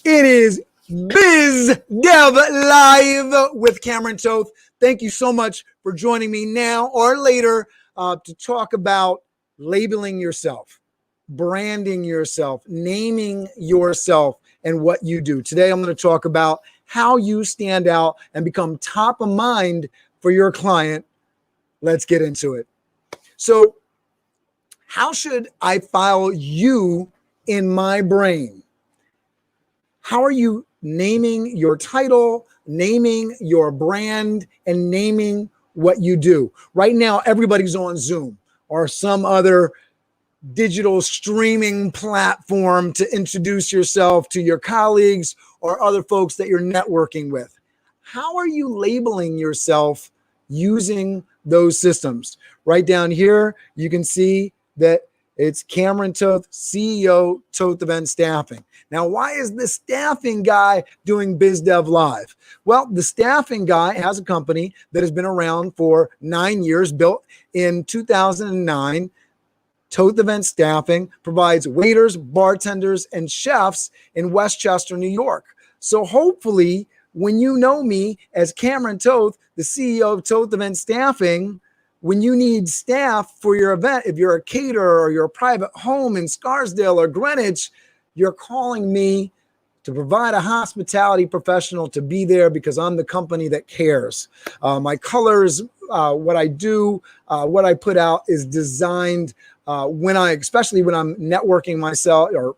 It is Biz Dev Live with Cameron Toth. Thank you so much for joining me now or later to talk about labeling yourself, branding yourself, naming yourself, and what you do. Today, I'm going to talk about how you stand out and become top of mind for your client. Let's get into it. So, how should I file you in my brain? How are you naming your title, naming your brand, and naming what you do? Right now, everybody's on Zoom or some other digital streaming platform to introduce yourself to your colleagues or other folks that you're networking with. How are you labeling yourself using those systems? Right down here, you can see that it's Cameron Toth, CEO, Toth Event Staffing. Now, why is the staffing guy doing BizDev Live? Well, the staffing guy has a company that has been around for 9 years, built in 2009. Toth Event Staffing provides waiters, bartenders, and chefs in Westchester, New York. So hopefully, when you know me as Cameron Toth, the CEO of Toth Event Staffing, when you need staff for your event, if you're a caterer or you're a private home in Scarsdale or Greenwich, you're calling me to provide a hospitality professional to be there because I'm the company that cares. My colors, what I do, what I put out is designed especially when I'm networking myself or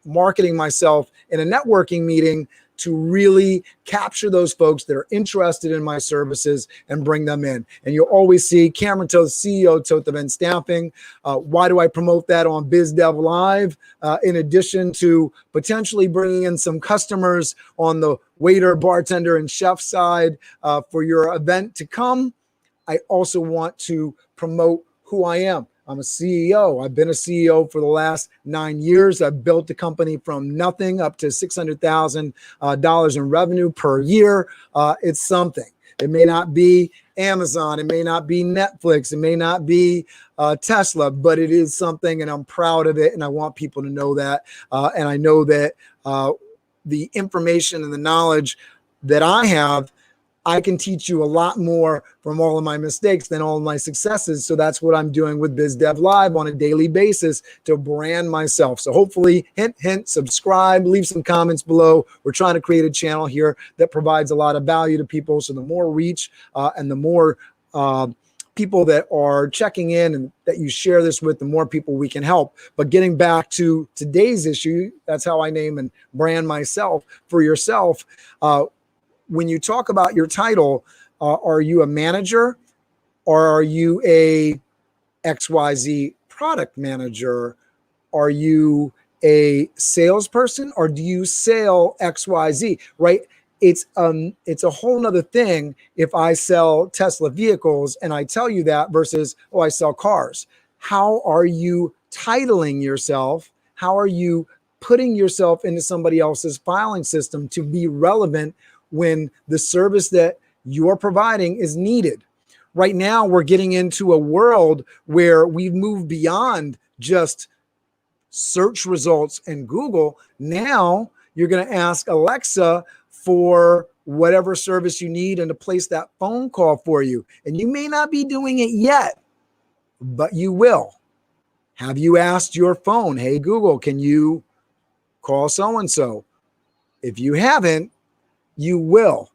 marketing myself in a networking meeting, to really capture those folks that are interested in my services and bring them in. And you'll always see Cameron Toth, CEO, Toth Event Staffing. Why do I promote that on BizDev Live? In addition to potentially bringing in some customers on the waiter, bartender, and chef side for your event to come, I also want to promote who I am. I'm a CEO. I've been a CEO for the last 9 years. I've built the company from nothing up to $600,000 in revenue per year. It's something. It may not be Amazon. It may not be Netflix. It may not be Tesla, but it is something, and I'm proud of it, and I want people to know that. And I know that the information and the knowledge that I have, I can teach you a lot more from all of my mistakes than all of my successes. So that's what I'm doing with BizDev Live on a daily basis to brand myself. So hopefully, hint, hint, subscribe, leave some comments below. We're trying to create a channel here that provides a lot of value to people. So the more reach and the more people that are checking in and that you share this with, the more people we can help. But getting back to today's issue, that's how I name and brand myself for yourself. When you talk about your title, are you a manager or are you a XYZ product manager? Are you a salesperson or do you sell XYZ, right? It's a whole nother thing if I sell Tesla vehicles and I tell you that versus, oh, I sell cars. How are you titling yourself? How are you putting yourself into somebody else's filing system to be relevant when the service that you're providing is needed? Right now, we're getting into a world where we've moved beyond just search results and Google. Now, you're going to ask Alexa for whatever service you need and to place that phone call for you. And you may not be doing it yet, but you will. Have you asked your phone, hey, Google, can you call so-and-so? If you haven't, you will.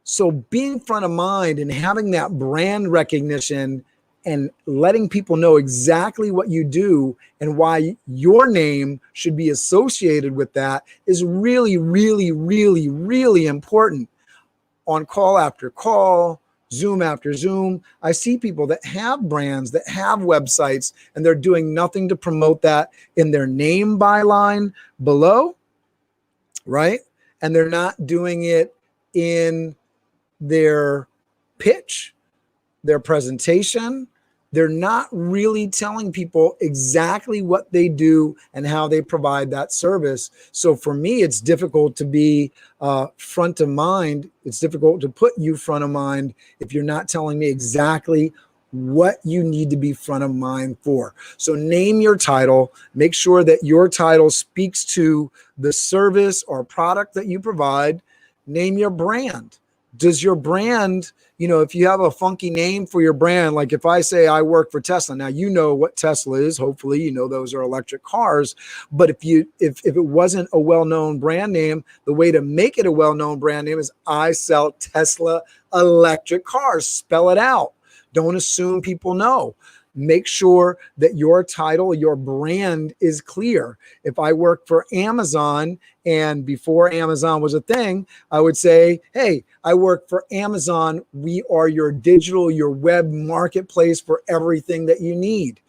So being front of mind and having that brand recognition and letting people know exactly what you do and why your name should be associated with that is really, really, really, really important. On call after call, Zoom after Zoom, I see people that have brands, that have websites, and they're doing nothing to promote that in their name byline below, right? And they're not doing it in their pitch, their presentation. They're not really telling people exactly what they do and how they provide that service. So for me, it's difficult to be front of mind. It's difficult to put you front of mind if you're not telling me exactly what you need to be front of mind for. So name your title, make sure that your title speaks to the service or product that you provide. Name your brand. Does your brand, if you have a funky name for your brand, like if I say I work for Tesla, now you know what Tesla is. Hopefully, those are electric cars. But if it wasn't a well-known brand name, the way to make it a well-known brand name is I sell Tesla electric cars. Spell it out. Don't assume people know. Make sure that your title, your brand is clear. If I work for Amazon, and before Amazon was a thing, I would say, hey, I work for Amazon. We are your digital, your web marketplace for everything that you need.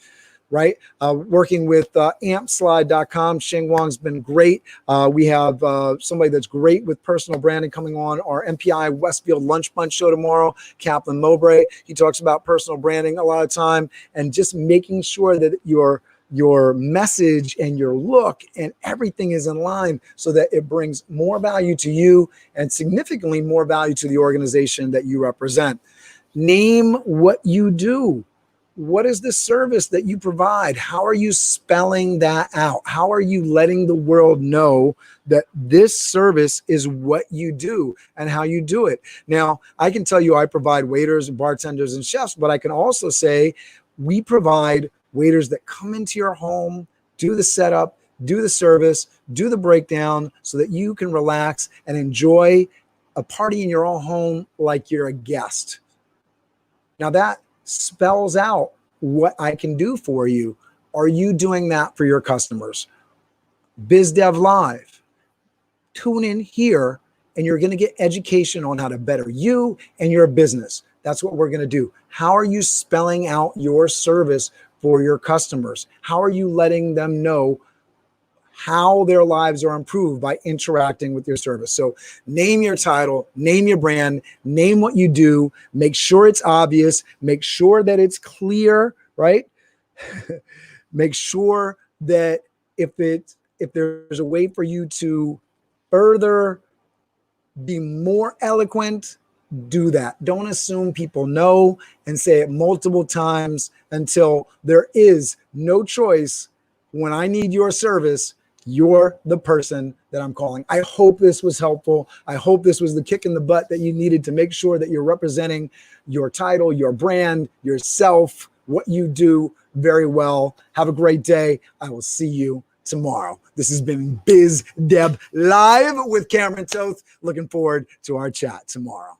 Right? Working with ampslide.com. Sheng Wang's been great. We have somebody that's great with personal branding coming on our MPI Westfield Lunch Bunch show tomorrow, Kaplan Mowbray. He talks about personal branding a lot of time and just making sure that your message and your look and everything is in line so that it brings more value to you and significantly more value to the organization that you represent. Name what you do. What is the service that you provide? How are you spelling that out? How are you letting the world know that this service is what you do and how you do it? Now, I can tell you I provide waiters, bartenders, and chefs, but I can also say we provide waiters that come into your home, do the setup, do the service, do the breakdown so that you can relax and enjoy a party in your own home like you're a guest. Now that spells out what I can do for you. Are you doing that for your customers? BizDev Live. Tune in here and you're going to get education on how to better you and your business. That's what we're going to do. How are you spelling out your service for your customers? How are you letting them know how their lives are improved by interacting with your service? So name your title, name your brand, name what you do, make sure it's obvious, make sure that it's clear, right? Make sure that if there's a way for you to further be more eloquent, do that. Don't assume people know and say it multiple times until there is no choice. When I need your service, you're the person that I'm calling. I hope this was helpful. I hope this was the kick in the butt that you needed to make sure that you're representing your title, your brand, yourself, what you do very well. Have a great day. I will see you tomorrow. This has been BizDev Live with Cameron Toth. Looking forward to our chat tomorrow.